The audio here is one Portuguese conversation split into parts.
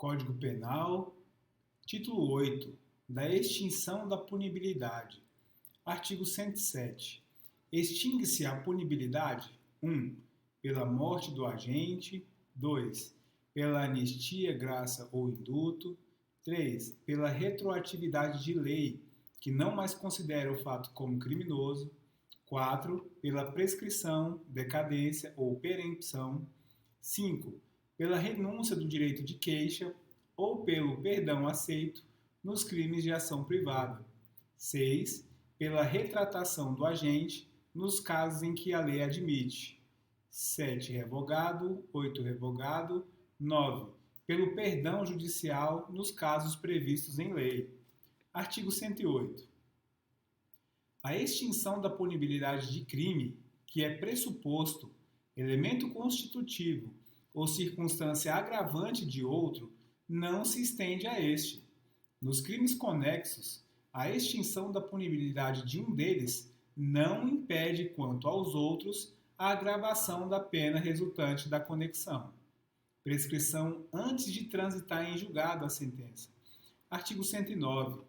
Código Penal, título 8, da extinção da punibilidade. Artigo 107. Extingue-se a punibilidade: 1. Pela morte do agente. 2. Pela anistia, graça ou indulto. 3. Pela retroatividade de lei, que não mais considera o fato como criminoso. 4. Pela prescrição, decadência ou perempção. 5. Pela renúncia do direito de queixa ou pelo perdão aceito nos crimes de ação privada. 6. Pela retratação do agente nos casos em que a lei admite. 7. Revogado. 8. Revogado. 9. Pelo perdão judicial nos casos previstos em lei. Artigo 108. A extinção da punibilidade de crime, que é pressuposto, elemento constitutivo ou circunstância agravante de outro, não se estende a este. Nos crimes conexos, a extinção da punibilidade de um deles não impede, quanto aos outros, a agravação da pena resultante da conexão. Prescrição antes de transitar em julgado a sentença. Artigo 109.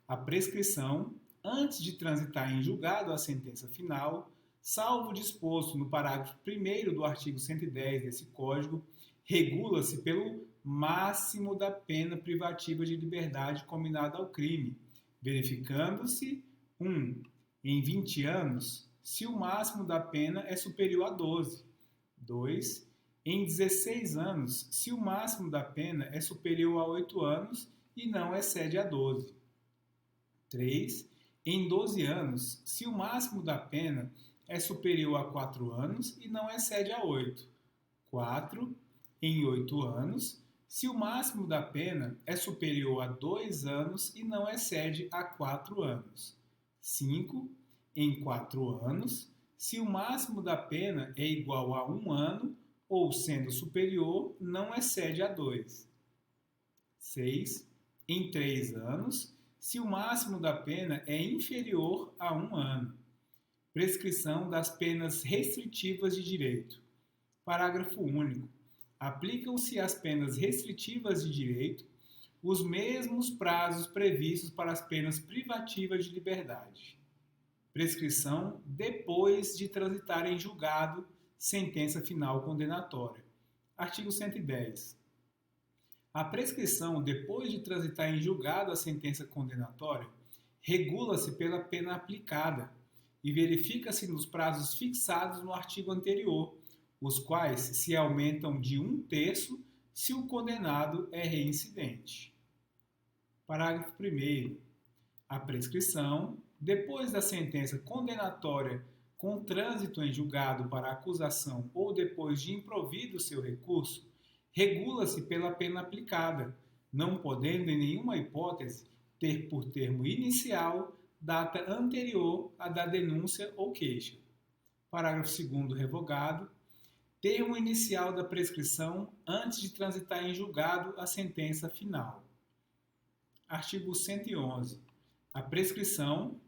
A prescrição, antes de transitar em julgado a sentença final, salvo o disposto no parágrafo 1º do artigo 110 desse Código, regula-se pelo máximo da pena privativa de liberdade combinada ao crime, verificando-se 1. Em 20 anos, se o máximo da pena é superior a 12. 2. Em 16 anos, se o máximo da pena é superior a 8 anos e não excede a 12. 3. Em 12 anos, se o máximo da pena é superior a 4 anos e não excede a 8. 4. Em 8 anos, se o máximo da pena é superior a 2 anos e não excede a 4 anos. 5. Em 4 anos, se o máximo da pena é igual a 1 ano ou, sendo superior, não excede a 2. 6. Em 3 anos, se o máximo da pena é inferior a 1 ano. Prescrição das penas restritivas de direito. Parágrafo único. Aplicam-se às penas restritivas de direito os mesmos prazos previstos para as penas privativas de liberdade. Prescrição depois de transitar em julgado sentença final condenatória. Artigo 110. A prescrição depois de transitar em julgado a sentença condenatória regula-se pela pena aplicada e verifica-se nos prazos fixados no artigo anterior, os quais se aumentam de 1/3 se o condenado é reincidente. Parágrafo 1º. A prescrição, depois da sentença condenatória com trânsito em julgado para acusação ou depois de improvido seu recurso, regula-se pela pena aplicada, não podendo em nenhuma hipótese ter por termo inicial data anterior à da denúncia ou queixa. Parágrafo 2º revogado. Termo inicial da prescrição antes de transitar em julgado a sentença final. Artigo 111. A prescrição,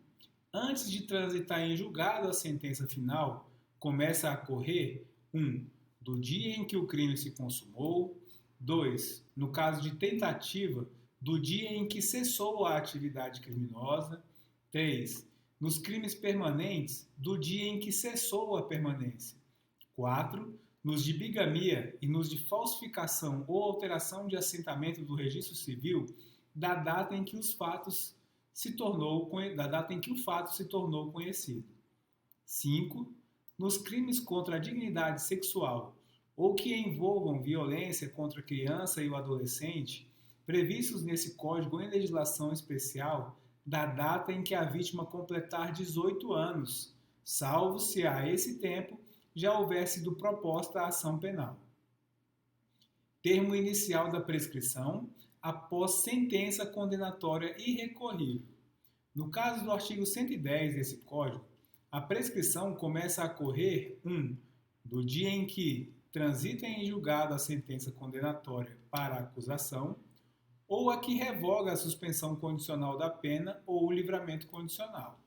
antes de transitar em julgado a sentença final, começa a correr 1. Do dia em que o crime se consumou. 2. No caso de tentativa, do dia em que cessou a atividade criminosa. 3. Nos crimes permanentes, do dia em que cessou a permanência. 4. Nos de bigamia e nos de falsificação ou alteração de assentamento do registro civil, da data em que o fato se tornou conhecido. 5. Nos crimes contra a dignidade sexual ou que envolvam violência contra a criança e o adolescente, previstos nesse Código em legislação especial, da data em que a vítima completar 18 anos, salvo se a esse tempo já houver sido proposta a ação penal. Termo inicial da prescrição após sentença condenatória irrecorrível. No caso do artigo 110 desse Código, a prescrição começa a correr 1. Do dia em que transita em julgado a sentença condenatória para a acusação, ou a que revoga a suspensão condicional da pena ou o livramento condicional.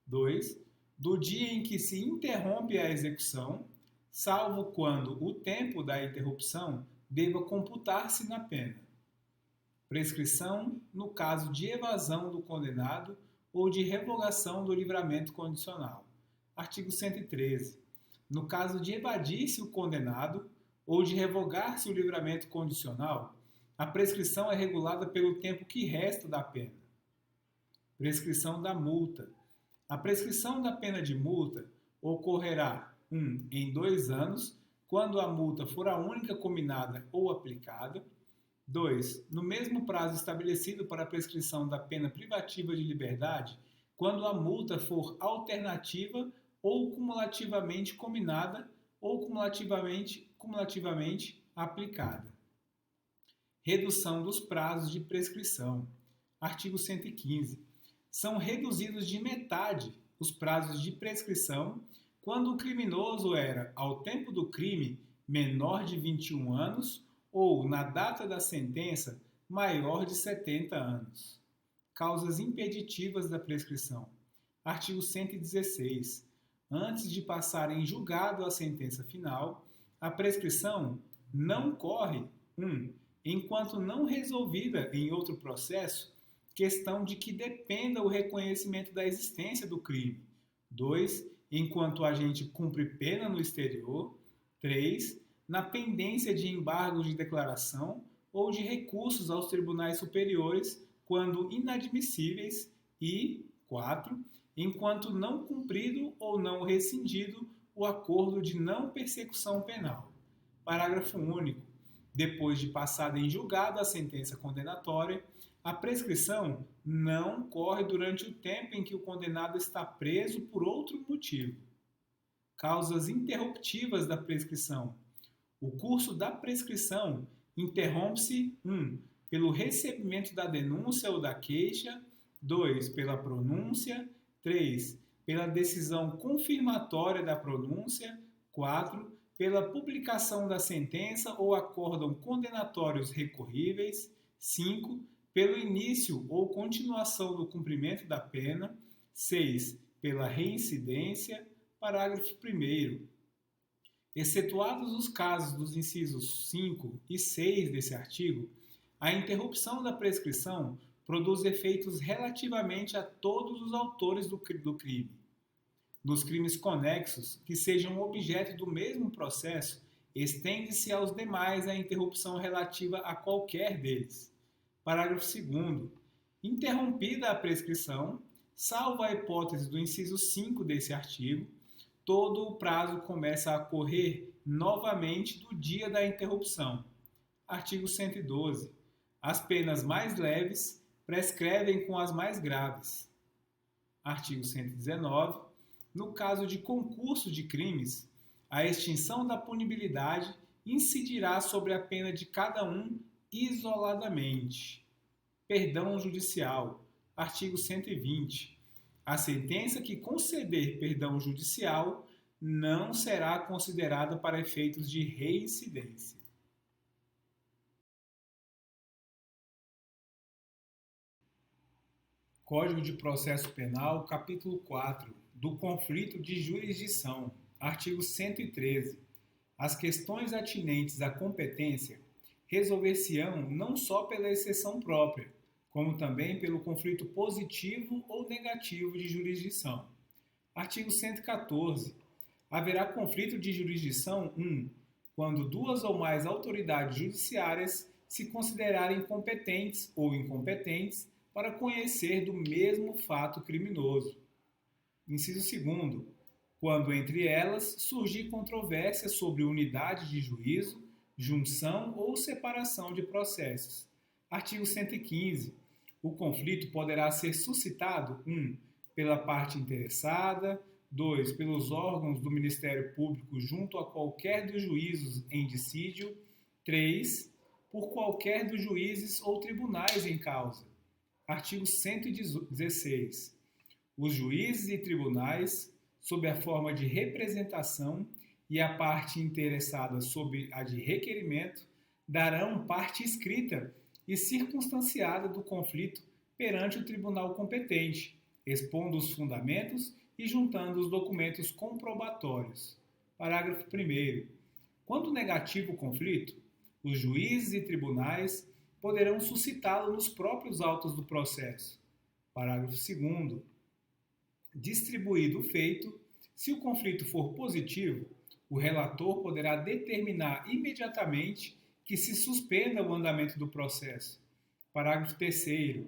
2. Do dia em que se interrompe a execução, salvo quando o tempo da interrupção deva computar-se na pena. Prescrição no caso de evasão do condenado ou de revogação do livramento condicional. Artigo 113. No caso de evadir-se o condenado ou de revogar-se o livramento condicional, a prescrição é regulada pelo tempo que resta da pena. Prescrição da multa. A prescrição da pena de multa ocorrerá 1. Em 2 anos, quando a multa for a única cominada ou aplicada. 2. No mesmo prazo estabelecido para a prescrição da pena privativa de liberdade, quando a multa for alternativa ou cumulativamente cominada ou cumulativamente aplicada. Redução dos prazos de prescrição. Artigo 115. São reduzidos de metade os prazos de prescrição quando o criminoso era, ao tempo do crime, menor de 21 anos ou, na data da sentença, maior de 70 anos. Causas impeditivas da prescrição. Artigo 116. Antes de passar em julgado a sentença final, a prescrição não corre 1. Enquanto não resolvida em outro processo, questão de que dependa o reconhecimento da existência do crime. 2. Enquanto o agente cumpre pena no exterior. 3. Na pendência de embargos de declaração ou de recursos aos tribunais superiores quando inadmissíveis. E 4. Enquanto não cumprido ou não rescindido o acordo de não persecução penal. Parágrafo único. Depois de passada em julgado a sentença condenatória, a prescrição não corre durante o tempo em que o condenado está preso por outro motivo. Causas interruptivas da prescrição. O curso da prescrição interrompe-se 1. Pelo recebimento da denúncia ou da queixa. 2. Pela pronúncia. 3. Pela decisão confirmatória da pronúncia. 4. Pela publicação da sentença ou acórdão condenatórios recorríveis. 5. Pelo início ou continuação do cumprimento da pena. 6. Pela reincidência. Parágrafo 1º. Excetuados os casos dos incisos 5 e 6 desse artigo, a interrupção da prescrição produz efeitos relativamente a todos os autores do crime. Nos crimes conexos, que sejam objeto do mesmo processo, estende-se aos demais a interrupção relativa a qualquer deles. Parágrafo 2º. Interrompida a prescrição, salvo a hipótese do inciso 5 desse artigo, todo o prazo começa a correr novamente do dia da interrupção. Artigo 112. As penas mais leves prescrevem com as mais graves. Artigo 119. No caso de concurso de crimes, a extinção da punibilidade incidirá sobre a pena de cada um isoladamente. Perdão judicial. Artigo 120. A sentença que conceder perdão judicial não será considerada para efeitos de reincidência. Código de Processo Penal, capítulo 4, do conflito de jurisdição, artigo 113. As questões atinentes à competência resolver-se-ão não só pela exceção própria, como também pelo conflito positivo ou negativo de jurisdição. Artigo 114. Haverá conflito de jurisdição 1. Quando duas ou mais autoridades judiciárias se considerarem competentes ou incompetentes para conhecer do mesmo fato criminoso. Inciso 2º. Quando entre elas surgir controvérsia sobre unidade de juízo, junção ou separação de processos. Artigo 115. O conflito poderá ser suscitado 1. Pela parte interessada, 2. Pelos órgãos do Ministério Público junto a qualquer dos juízos em dissídio, 3. Por qualquer dos juízes ou tribunais em causa. Artigo 116. Os juízes e tribunais, sob a forma de representação, e a parte interessada sob a de requerimento, darão parte escrita e circunstanciada do conflito perante o tribunal competente, expondo os fundamentos e juntando os documentos comprobatórios. Parágrafo 1º. Quando negativo o conflito, Os juízes e tribunais poderão suscitá-lo nos próprios autos do processo. Parágrafo 2º. Distribuído o feito, se o conflito for positivo, o relator poderá determinar imediatamente que se suspenda o andamento do processo. Parágrafo 3º.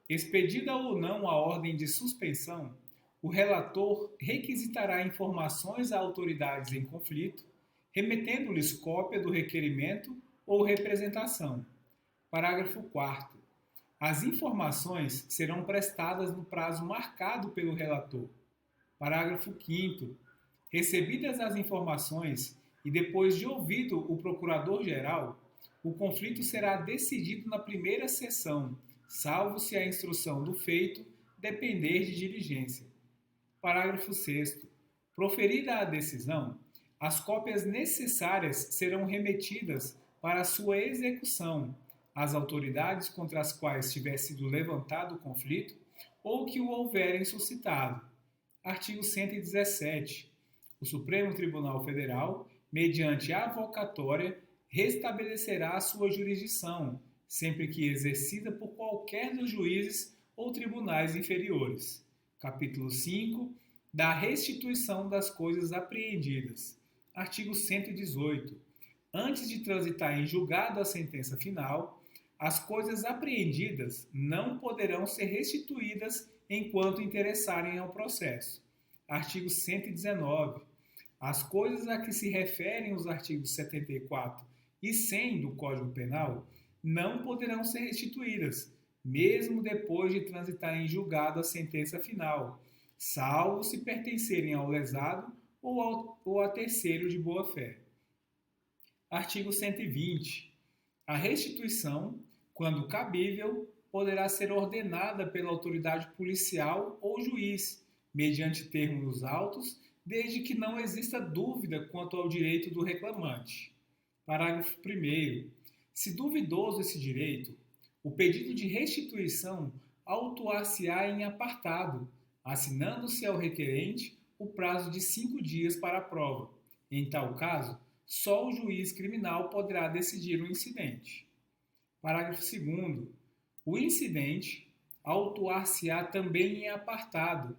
Expedida ou não a ordem de suspensão, o relator requisitará informações a autoridades em conflito, remetendo-lhes cópia do requerimento ou representação. Parágrafo 4º. As informações serão prestadas no prazo marcado pelo relator. Parágrafo 5º. Recebidas as informações e depois de ouvido o Procurador-Geral, o conflito será decidido na primeira sessão, salvo se a instrução do feito depender de diligência. Parágrafo 6º. Proferida a decisão, as cópias necessárias serão remetidas para sua execução às autoridades contra as quais tiver sido levantado o conflito ou que o houverem suscitado. Artigo 117. O Supremo Tribunal Federal, mediante avocatória, restabelecerá a sua jurisdição, sempre que exercida por qualquer dos juízes ou tribunais inferiores. Capítulo 5. Da restituição das coisas apreendidas. Artigo 118. Antes de transitar em julgado a sentença final, as coisas apreendidas não poderão ser restituídas enquanto interessarem ao processo. Artigo 119. As coisas a que se referem os artigos 74 e 100 do Código Penal não poderão ser restituídas, mesmo depois de transitar em julgado a sentença final, salvo se pertencerem ao lesado ou a terceiro de boa-fé. Artigo 120. A restituição, quando cabível, poderá ser ordenada pela autoridade policial ou juiz, mediante termo nos autos, desde que não exista dúvida quanto ao direito do reclamante. Parágrafo 1º. Se duvidoso esse direito, o pedido de restituição autuar-se-á em apartado, assinando-se ao requerente o prazo de 5 dias para a prova. Em tal caso, só o juiz criminal poderá decidir o incidente. Parágrafo 2º. O incidente autuar-se-á também em apartado,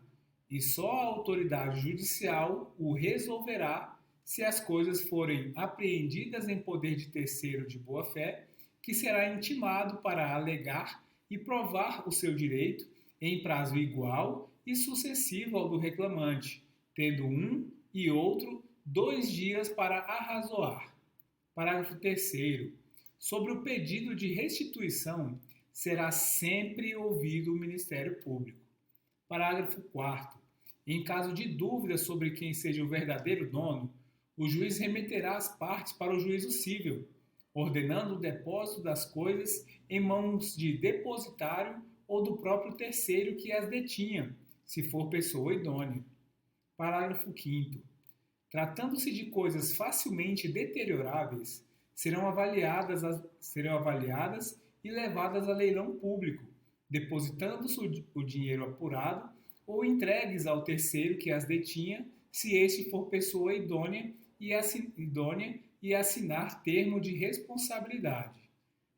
e só a autoridade judicial o resolverá se as coisas forem apreendidas em poder de terceiro de boa-fé, que será intimado para alegar e provar o seu direito em prazo igual e sucessivo ao do reclamante, tendo um e outro 2 dias para arrazoar. Parágrafo 3º. Sobre o pedido de restituição, será sempre ouvido o Ministério Público. Parágrafo 4º. Em caso de dúvida sobre quem seja o verdadeiro dono, o juiz remeterá as partes para o juízo cível, ordenando o depósito das coisas em mãos de depositário ou do próprio terceiro que as detinha, se for pessoa idônea. Parágrafo 5º. Tratando-se de coisas facilmente deterioráveis, serão avaliadas e levadas a leilão público, depositando-se o dinheiro apurado ou entregues ao terceiro que as detinha, se este for pessoa idônea e assinar termo de responsabilidade.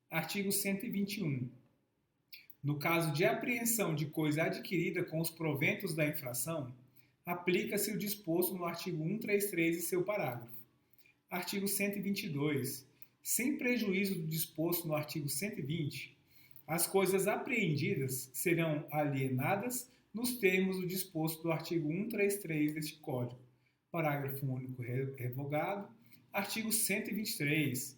Artigo 121. No caso de apreensão de coisa adquirida com os proventos da infração, aplica-se o disposto no artigo 133 e seu parágrafo. Artigo 122. Sem prejuízo do disposto no artigo 120, as coisas apreendidas serão alienadas nos termos do disposto do artigo 133 deste Código. Parágrafo único revogado. Artigo 123.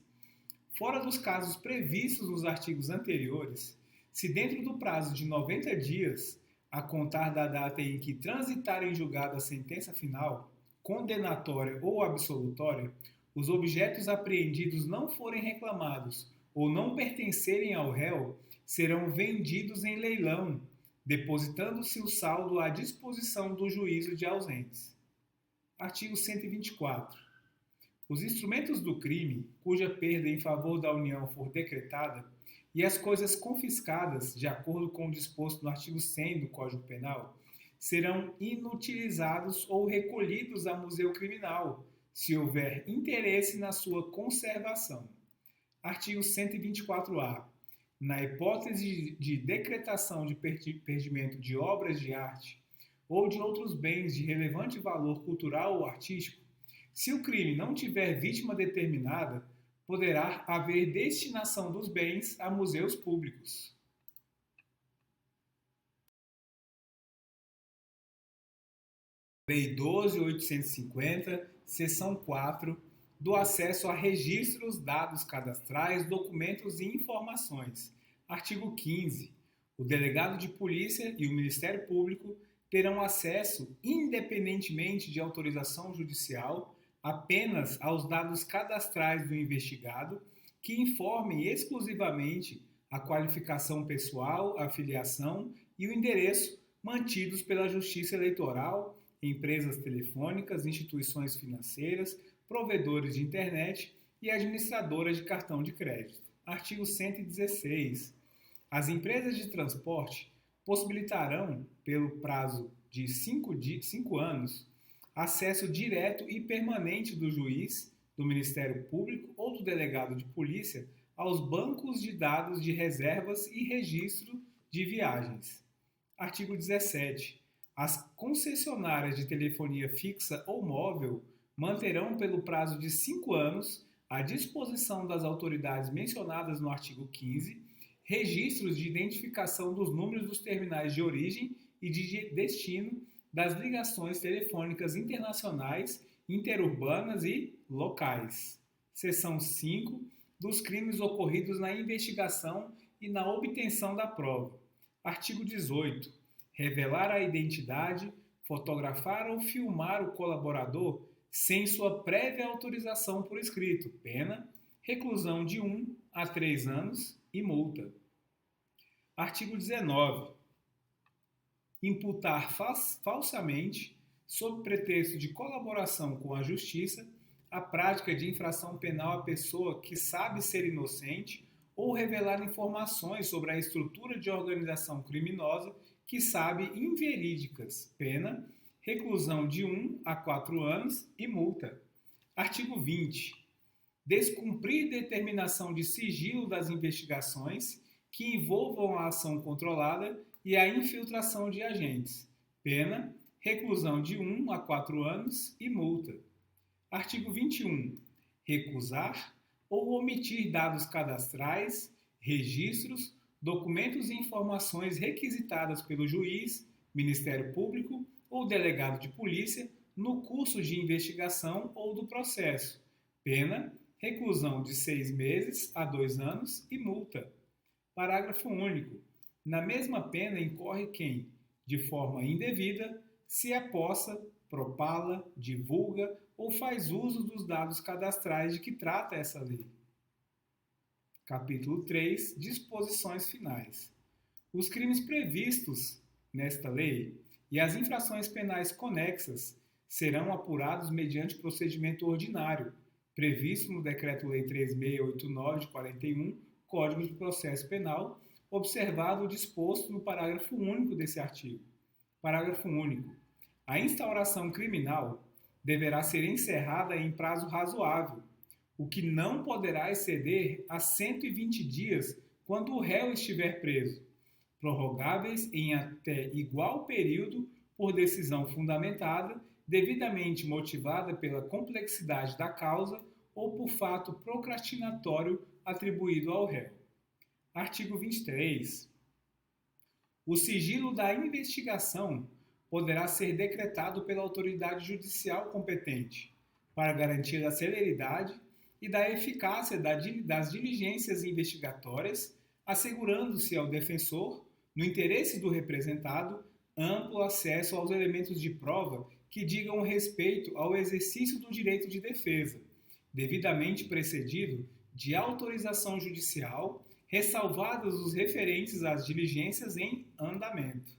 Fora dos casos previstos nos artigos anteriores, se dentro do prazo de 90 dias, a contar da data em que transitar em julgado a sentença final, condenatória ou absolutória, os objetos apreendidos não forem reclamados ou não pertencerem ao réu, serão vendidos em leilão, depositando-se o saldo à disposição do juízo de ausentes. Artigo 124. Os instrumentos do crime, cuja perda em favor da União for decretada, e as coisas confiscadas, de acordo com o disposto no artigo 100 do Código Penal, serão inutilizados ou recolhidos a museu criminal, se houver interesse na sua conservação. Artigo 124-A. Na hipótese de decretação de perdimento de obras de arte ou de outros bens de relevante valor cultural ou artístico, se o crime não tiver vítima determinada, poderá haver destinação dos bens a museus públicos. Lei 12.850, seção 4, do acesso a registros, dados cadastrais, documentos e informações. Artigo 15. O delegado de polícia e o Ministério Público terão acesso, independentemente de autorização judicial, apenas aos dados cadastrais do investigado que informem exclusivamente a qualificação pessoal, a filiação e o endereço mantidos pela Justiça Eleitoral, empresas telefônicas, instituições financeiras, provedores de internet e administradoras de cartão de crédito. Artigo 116. As empresas de transporte possibilitarão, pelo prazo de 5 anos, acesso direto e permanente do juiz, do Ministério Público ou do delegado de polícia aos bancos de dados de reservas e registro de viagens. Artigo 17. As concessionárias de telefonia fixa ou móvel manterão, pelo prazo de 5 anos, à disposição das autoridades mencionadas no artigo 15, registros de identificação dos números dos terminais de origem e de destino das ligações telefônicas internacionais, interurbanas e locais. Seção 5. Dos crimes ocorridos na investigação e na obtenção da prova. Artigo 18. Revelar a identidade, fotografar ou filmar o colaborador sem sua prévia autorização por escrito, pena, reclusão de 1 a 3 anos e multa. Artigo 19. Imputar falsamente, sob pretexto de colaboração com a Justiça, a prática de infração penal à pessoa que sabe ser inocente ou revelar informações sobre a estrutura de organização criminosa que sabe inverídicas, pena, reclusão de 1 a 4 anos e multa. Artigo 20. Descumprir determinação de sigilo das investigações que envolvam a ação controlada e a infiltração de agentes, pena, reclusão de 1 a 4 anos e multa. Artigo 21. Recusar ou omitir dados cadastrais, registros, documentos e informações requisitadas pelo juiz, Ministério Público ou delegado de polícia no curso de investigação ou do processo. Pena, reclusão de 6 meses a 2 anos e multa. Parágrafo único. Na mesma pena incorre quem, de forma indevida, se apossa, propala, divulga ou faz uso dos dados cadastrais de que trata essa lei. Capítulo 3. Disposições finais. Os crimes previstos nesta lei e as infrações penais conexas serão apurados mediante procedimento ordinário, previsto no Decreto-Lei 3689 de 41, Código de Processo Penal, observado o disposto no parágrafo único desse artigo. Parágrafo único. A instauração criminal deverá ser encerrada em prazo razoável, o que não poderá exceder a 120 dias quando o réu estiver preso, prorrogáveis em até igual período por decisão fundamentada, devidamente motivada pela complexidade da causa ou por fato procrastinatório atribuído ao réu. Artigo 23. O sigilo da investigação poderá ser decretado pela autoridade judicial competente, para garantir a celeridade e da eficácia das diligências investigatórias, assegurando-se ao defensor, no interesse do representado, amplo acesso aos elementos de prova que digam respeito ao exercício do direito de defesa, devidamente precedido de autorização judicial, ressalvados os referentes às diligências em andamento.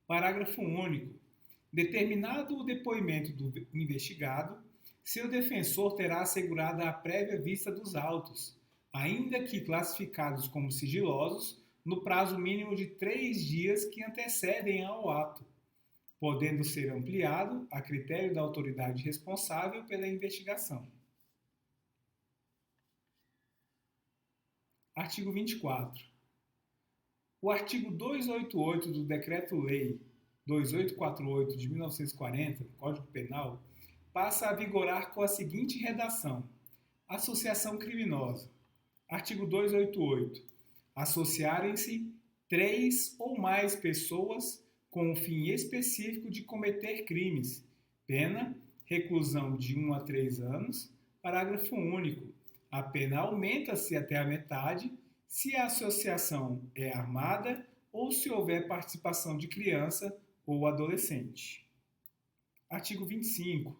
Parágrafo único. Determinado o depoimento do investigado, seu defensor terá assegurada a prévia vista dos autos, ainda que classificados como sigilosos, no prazo mínimo de 3 dias que antecedem ao ato, podendo ser ampliado a critério da autoridade responsável pela investigação. Artigo 24. O artigo 288 do Decreto-Lei 2848 de 1940, Código Penal, passa a vigorar com a seguinte redação: associação criminosa. Artigo 288. Associarem-se 3 ou mais pessoas com o fim específico de cometer crimes. Pena, reclusão de 1 a 3 anos. Parágrafo único. A pena aumenta-se até a metade se a associação é armada ou se houver participação de criança ou adolescente. Artigo 25.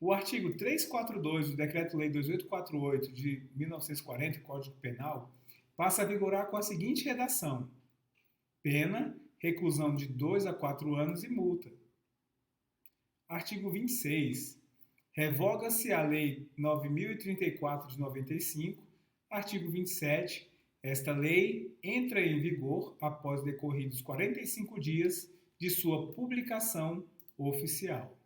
O artigo 342 do Decreto-Lei 2848 de 1940, Código Penal, passa a vigorar com a seguinte redação: pena, reclusão de 2 a 4 anos e multa. Artigo 26. Revoga-se a Lei 9.034 de 95. Artigo 27. Esta lei entra em vigor após decorridos 45 dias de sua publicação oficial.